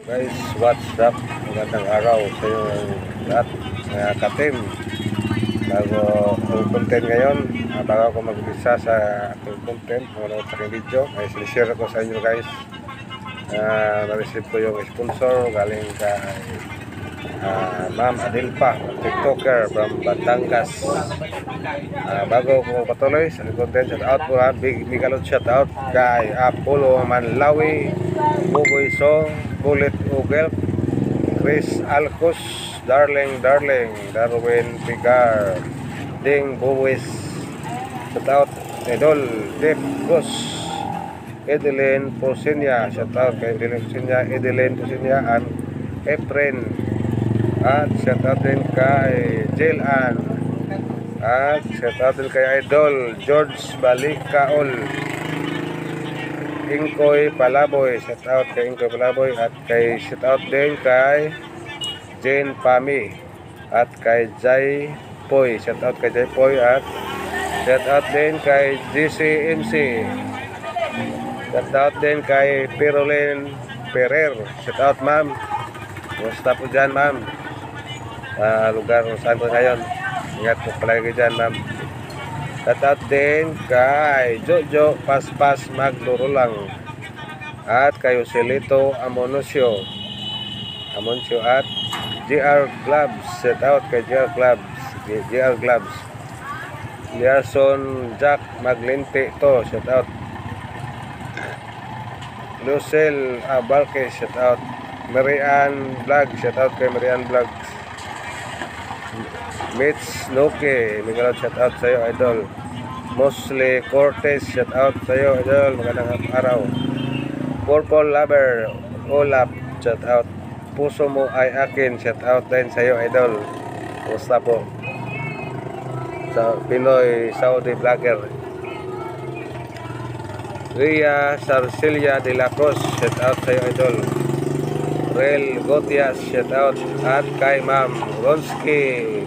Guys, what's up? Magandang araw sa inyo lahat, mga ka-team. Bago ang content ngayon, bago ako mag-umpisa sa aking content, manood sa aking video, ay sinishare ko sa inyo guys. Na-receive ko yung sponsor galing kay Ma'am Adilpa, TikToker from Batangas. Bago ko patuloy sa content, shout out po big alot shout out kay Apollo Manlawi, Buboy Song, Bullet Ugel, Chris Alcos, Darling, Darwin Pigar, Ding Buwis, shout out Idol, Dip Gus, Edeline Posinya, shout out kay Edeline Posinya, and Efren, at shout out din kay Jill Ann, at shout out din kay Idol George Balikaol, Inkoy Palaboy, shout out kay Inkoy Palaboy, at kay shout out din kay Jane Pami, at kay Jay Poy, shout out kay Jay Poy, at shout out din kay GCMC, shout out din kay Pirolin Perer, shout out ma'am. Kumusta po dyan ma'am? Lugar kung saan po ngayon, ingat po palagi dyan ma'am. Shout out din kay Jojo Paspas Magluro lang, at kay Joselito Amoncio, at GR Gloves, shout out kay GR Gloves, Gerson Jack Maglinte to, shout out. Lucel Abalque, shout out. Marian Vlog, shout out kay Marian Vlog. Mitch Noke, mga shout out sa iyo idol. Mostly Cortez, shout out sa iyo idol, magandang araw. Purple Lover Olap, shout out. Puso mo ay akin, shout out din sa iyo idol. Kumusta po sa Pinoy Saudi Vlogger. Ria Sarcilia de la Cruz, shout out sa iyo idol. Rel Gotias, shout out, at kay Ma'am Ronski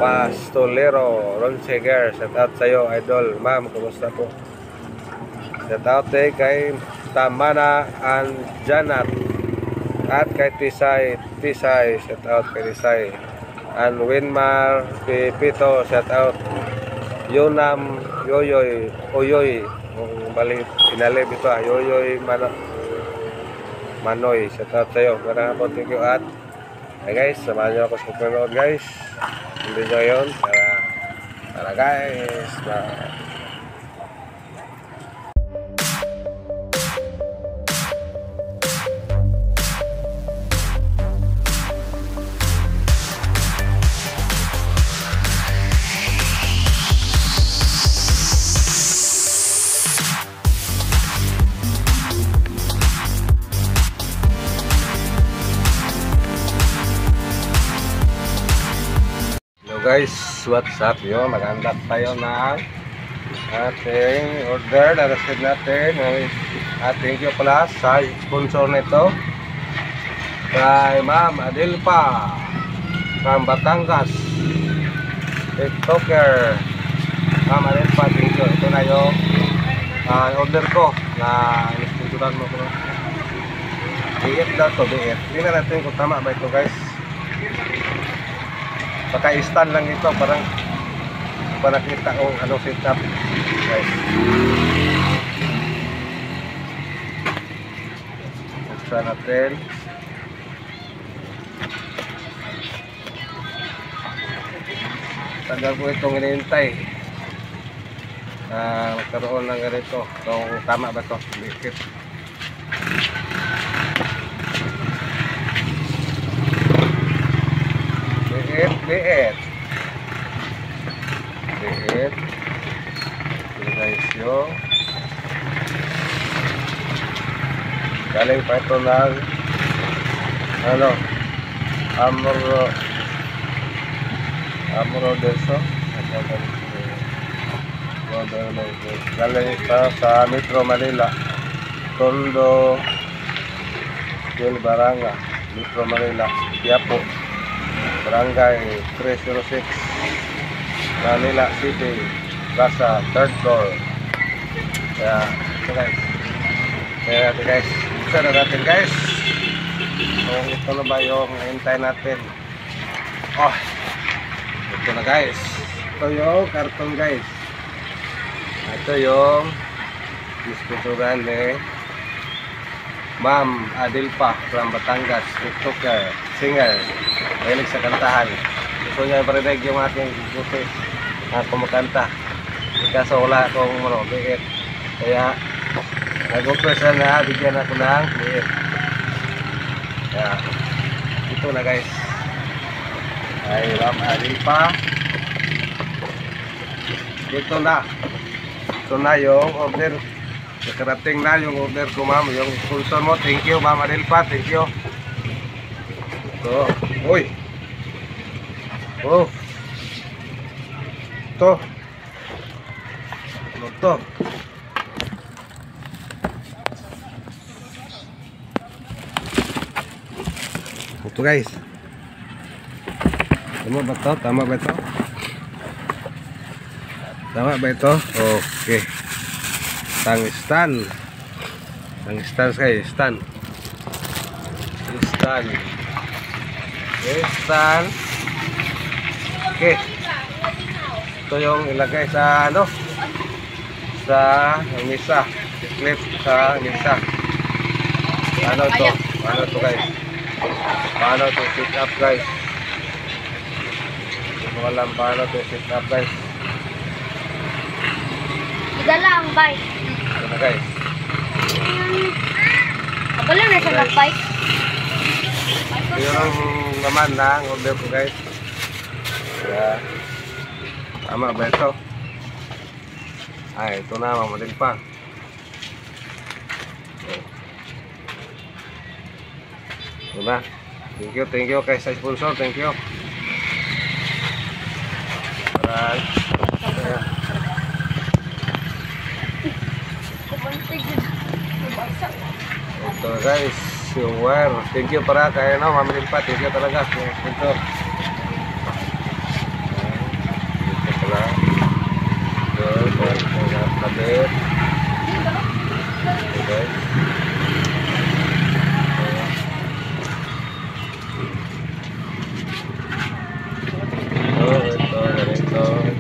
Pastolero Ronseger, shout out sa iyo idol. Ma'am, kumusta po? Shout out din kay Tamana and Janat, at kay Tisay, shout out kay Tisay, and Winmar Pipito, shout out. Yunam Oyoy, balik inalib ito Yoyoy Manoy, shout out sa'yo. Marang po, thank you. At guys, samahan nyo ako sa panood guys, hindi nyo yun para guys guys, what's up yo? Maghanap tayo ng ating order na receive natin. Thank you pala sa sponsor nito kay Ma'am Adilpa from Batangas, TikToker. Ma'am Adilpa, thank you. Ito na yung order ko na inisponsoran mo ko. Diet daw to, diet. Tingnan natin kung tama ba ito guys. Paka-stand lang ito, parang nakita kung anong setup guys. Buksan natin. Tagal po itong hinihintay magkaroon ng ganito. Kung tama ba ito, likit. Liit guys yo. Galing pa ito ng Amro Deso. Galing pa sa Metro Manila, Tondo Del Baranga, Metro Manila, Quiapo, Barangay 306, Manila City, Plaza, 3rd floor. Kaya ito guys, buksan na natin guys. Kung ito na ba yung hintay natin. Oh, ito na guys. Ito yung karton guys. Ito yung dispisuran ni Ma'am Adilpa from Batangas, TikToker, singer, mahilig sa kantahan. Gusto niya parinig yung ating buti na kumakanta. Kaso wala akong biit. Kaya nag-request na bigyan ako ng biit. Kaya ito na guys. Ay Ma'am Adilpa. Ito na yung order. Nakarating na yung order ko ma'am. Yung sponsor mo. Thank you Ma'am Adilpa. Thank you. Ito. Uy. Oh. Ito. Ano to? Ito guys. Tama ba ito? Tama ba ito? Tama ba ito? Okay. Tungsten guys, stan. Okay. Ito yung ilagay sa sa misa. Clip sa misa. Paano to guys? Paano to sit up guys? Walang paano to sit up guys. Idala ang bike. Ito na guys. Kabalo na sa bike. Ito yung naman ng order ko guys. Kaya, tama ba ito? Ay, ito na, mamadali pa. Ito na. Thank you kay sa sponsor, thank you. Alright. Ito guys, yung wire. Thank you para kay mamadali pa. Thank you talaga sa sponsor. Ito pala. Kabit. Okay.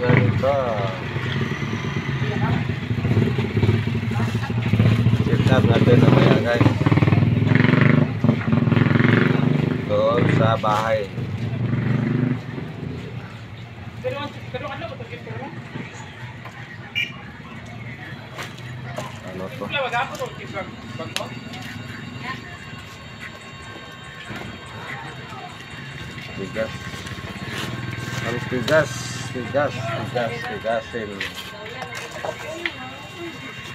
Ganito. Sit up natin namaya guys. Doon sa bahay. Ano to? Tigas. Harus tigasin.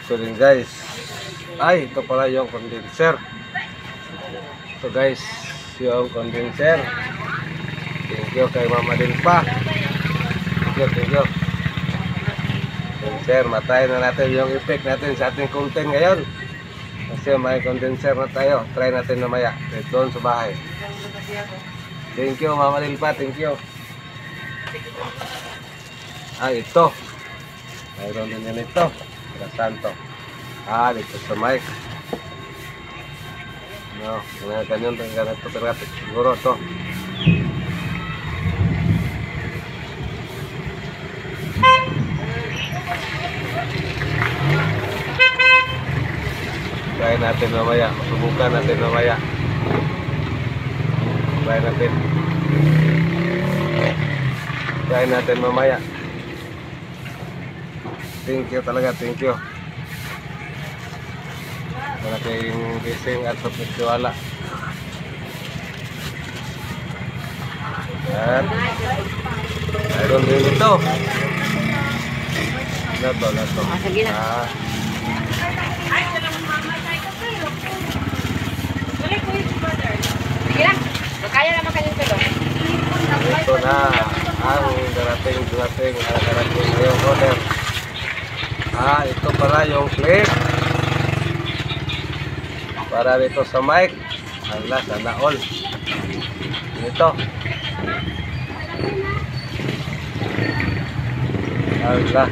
So din guys. Ay, ito pala yung condenser. So guys, yung condenser. Thank you kay Ma'am Adilpa. Thank you. Condenser, matayin na natin yung effect natin sa ating content ngayon. Kasi may condenser na tayo. Try natin namaya. Doon sa bahay. Thank you Ma'am Adilpa, thank you. Ah, ito. Mayroon din yan ito. Saan to? Ah, dito sa mic. No, ganyan ganito terapit. Siguro to. Try natin mamaya. Subukan natin mamaya. Try natin mamaya. Thank you talaga, thank you. Malaking gising at pagkitiwala. Yan. Mayroon din ito. Lato. Sige na. Sige lang. Kaya naman kanyang tulong. Ito na ang darating ngayong order. Ah, ito pala yung clip para dito sa mic. Hala, sana all. Ito. Hala.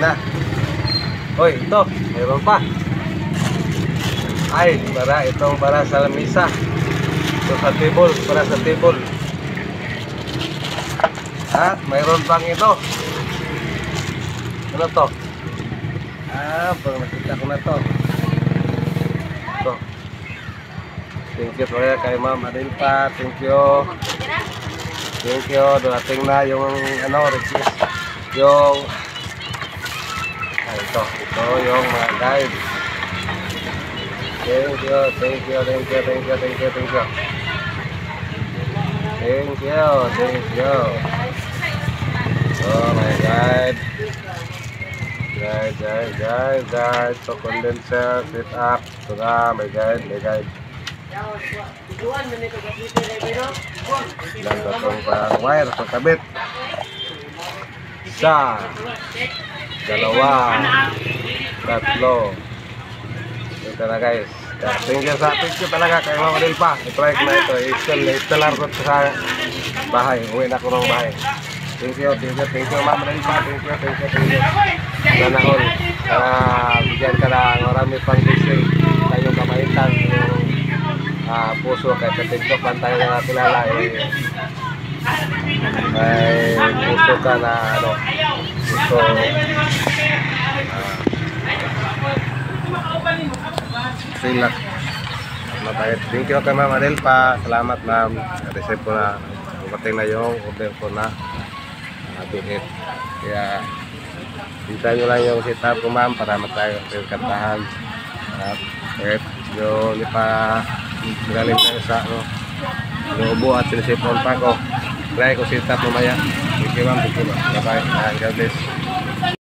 na. Hoy, ito, mayroon pa. Ay, itong para sa lamisa. Ito sa table, para sa table. At mayroon pang ito. Ano to? Pag nakita ko na to. Ito. Thank you talaga kay Ma'am Adelpa. Thank you. Thank you. Darating na yung request. Yung ito yung mga guide. Thank you. Thank you. Thank you. Thank you. Thank you. Thank you. Thank you. Thank you. Oh my God. Guide. So condenser, set up. Ito na, my guide. Ilan ba itong parang wire sa kabit? Isa, dalawa, tatlo. Ito na guys. Thank you talaga kay Ma'am Adelpa. I-try ko na ito. I-installer ko sa bahay. Uwi na ko ng bahay. Thank you Ma'am Adelpa. Thank you. Sana all. Bigyan ka ng marami pang blessing. Tayong kamaitan. Yung puso kahit sa TikTok lang tayo nakakilala. May puso ka na puso. Sila. Thank you kay Ma'am Adelpa. Salamat ma'am. Receive ko na. Dumating na yung order ko na. Tuhit. Kaya hintayin nyo lang yung setup ko ma'am para matayo yung kantahan. At yung pa galing tayo sa inuubo at sinisipon pa ko. Try ko setup mamaya. Thank you ma'am. Bye bye. God bless.